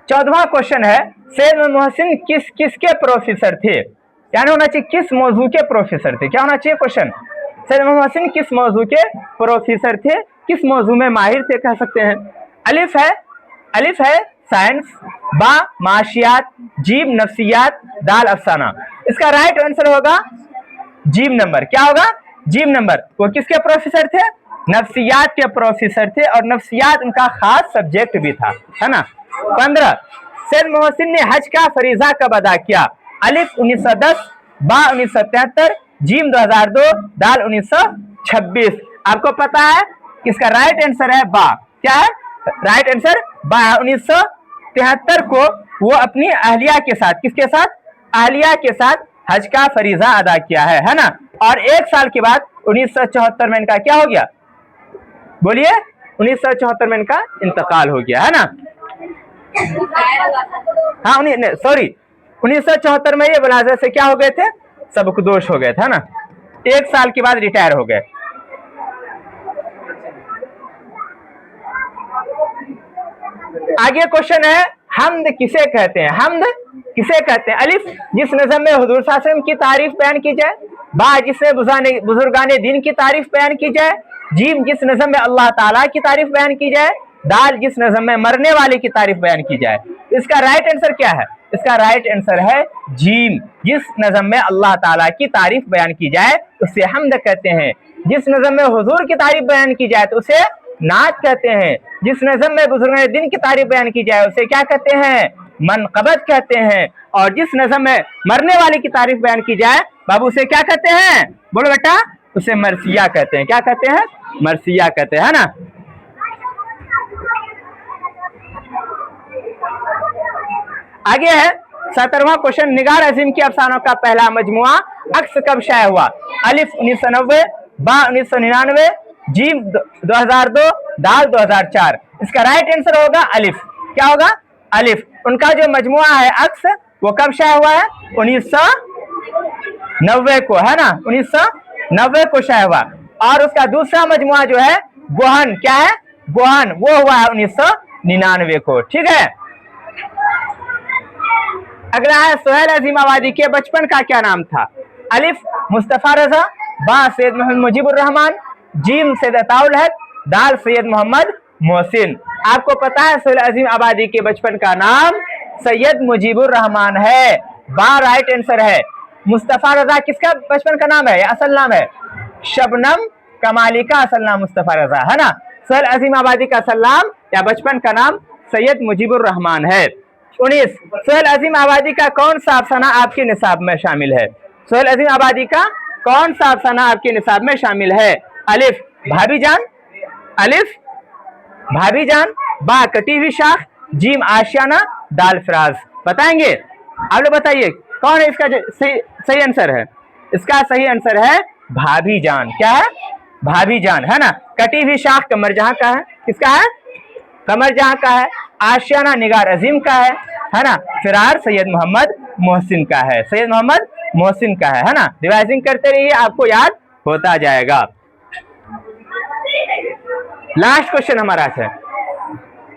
14वां question है, सैयद मोहम्मद मोहसिन किसके professor थे? यानी होना चाहिए किस मौजू के प्रोफेसर थे। क्या होना चाहिए क्वेश्चन? सैयद मोहम्मद मोहसिन किस मौजू के प्रोफेसर थे, किस मौजू में माहिर थे कह सकते हैं। अलिफ है साइंस, बा माशियात, जीम नफ्सियात, दाल अफसाना। इसका राइट आंसर होगा जीम नंबर। क्या होगा? Gym number. वो किसके प्रोफेसर थे? नफ्सियात के प्रोफेसर थे, और नफ्सियात उनका खास सब्जेक्ट भी था, है ना। 15, सैयद मोहसिन ने हज का फरीजा कब अदा किया? अलिफ 1910, बा 1973, जीम 2002, दाल 1926। आपको पता है इसका राइट आंसर है बा। क्या है राइट आंसर? बा। 1973 को वो अपनी अहलिया के साथ, किसके साथ? अहलिया के साथ हज का फरीजा अदा किया है ना। और एक साल के बाद 1974 में इनका क्या हो गया? बोलिए। 1974 में इनका इंतकाल हो गया, है ना। हाँ, सॉरी 1974 में ये मुलाजा से क्या हो गए थे? सबकदोश हो गए थे ना। एक साल के बाद रिटायर हो गए। आगे क्वेश्चन है, हम्द किसे कहते हैं? हम्द किसे कहते हैं? अलिफ, जिस नज़म में हुजूर सल्लल्लाहु अलैहि वसल्लम की तारीफ बयान की जाए। बा, जिसमें बुजुर्गाने दीन की तारीफ बयान की जाए। जीम, जिस नज़म में अल्लाह ताला की तारीफ बयान की जाए। दाल, जिस नज़म में मरने वाले की तारीफ बयान की जाए। इसका राइट आंसर क्या है? इसका राइट आंसर है जीम। जिस नज़म में अल्लाह ताला की तारीफ बयान की जाए उसे हम्द कहते हैं। जिस नज़म में हुजूर की तारीफ बयान की जाए तो उसे नात कहते हैं। जिस नज़म में बुजुर्गाने दिन की तारीफ बयान की जाए उसे क्या कहते हैं? मनक़बत कहते हैं। और जिस नज़म में मरने वाले की तारीफ बयान की जाए बाबू उसे क्या कहते हैं? बोलो बेटा। उसे मरसिया कहते हैं। क्या कहते हैं? मरसिया कहते हैं, है ना। आगे है 17वां क्वेश्चन, निगार अजीम की अफसानों का पहला मजमुआ अक्स कब शाया हुआ? अलिफ 1990, बा 1999, जीम 2002, दाल 2004। इसका राइट आंसर होगा अलिफ। क्या होगा? अलिफ। उनका जो मजमुआ है अक्स वो कब शाया हुआ है? 1990 को, है ना। 1990 को शाया हुआ। और उसका दूसरा मजमुआ जो है गोहन, क्या है? गोहन, वो हुआ है 1999 को। ठीक है। अगला है, सोहेल अजीम आबादी के बचपन का क्या नाम था? अलिफ मुस्तफा रजा, बा सैयद मोहम्मद मुजीबुर रहमान, जीम सैयद अताउल हक, दाल सैयद मोहम्मद मोहसिन। आपको पता है सोहेल अजीम आबादी के बचपन का नाम सैयद मुजीबुर रहमान है। बा राइट आंसर है। मुस्तफा रजा किसका बचपन का नाम है या असल नाम है? शबनम कमाली का असल नाम मुस्तफा रजा, है ना। सोहेल अजीम आबादी का असल नाम या बचपन का नाम सैयद मुजीबुर रहमान है। 19, सोहेल अजीम आबादी का कौन सा अफसाना आपके निसाब में शामिल है? सोहेल अजीम आबादी का कौन सा अफसाना आपके निसाब में शामिल है? अलिफ भाभी जान, अलिफ भाभी जान, बा कटी हुई शाख, जीम आशियाना, दाल फराज। बताएंगे? आप लोग बताइए कौन है इसका सही आंसर है? इसका सही आंसर है भाभी जान। क्या है? भाभी जान, है ना। कटी हुई शाख कमर जहां का है। किसका है? कमर जहां का है। आशियाना निगार अजीम का है ना। फिरार सैयद मोहम्मद मोहसिन का है। सैयद मोहम्मद मोहसिन का है ना। रिवाइजिंग करते रहिए, आपको याद होता जाएगा। लास्ट क्वेश्चन हमारा है,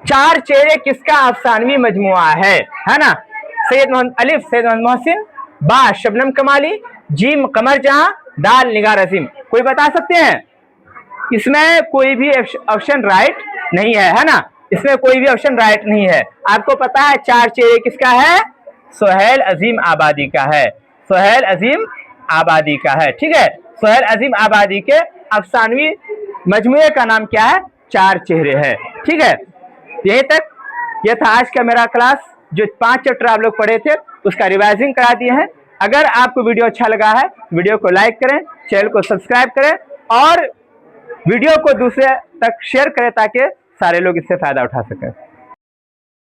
चार चेहरे किसका अफसानवी मजमुआ है ना। सैयद मोहम्मद, अलिफ सैयद मोहम्मद मोहसिन, बा शबनम कमाली, जीम कमर जहां, दाल निगार अजीम। कोई बता सकते हैं? इसमें कोई भी ऑप्शन राइट नहीं है ना। इसमें कोई भी ऑप्शन राइट नहीं है। आपको पता है चार चेहरे किसका है? सोहेल अजीम आबादी का है। सोहेल अजीम आबादी का है। ठीक है। सोहेल अजीम आबादी के अफसानवी मजमुए का नाम क्या है? चार चेहरे है। ठीक है। यहीं तक ये था आज का मेरा क्लास। जो 5 चैप्टर आप लोग पढ़े थे उसका रिवाइजिंग करा दिए हैं। अगर आपको वीडियो अच्छा लगा है वीडियो को लाइक करें, चैनल को सब्सक्राइब करें और वीडियो को दूसरे तक शेयर करें ताकि सारे लोग इससे फायदा उठा सकें।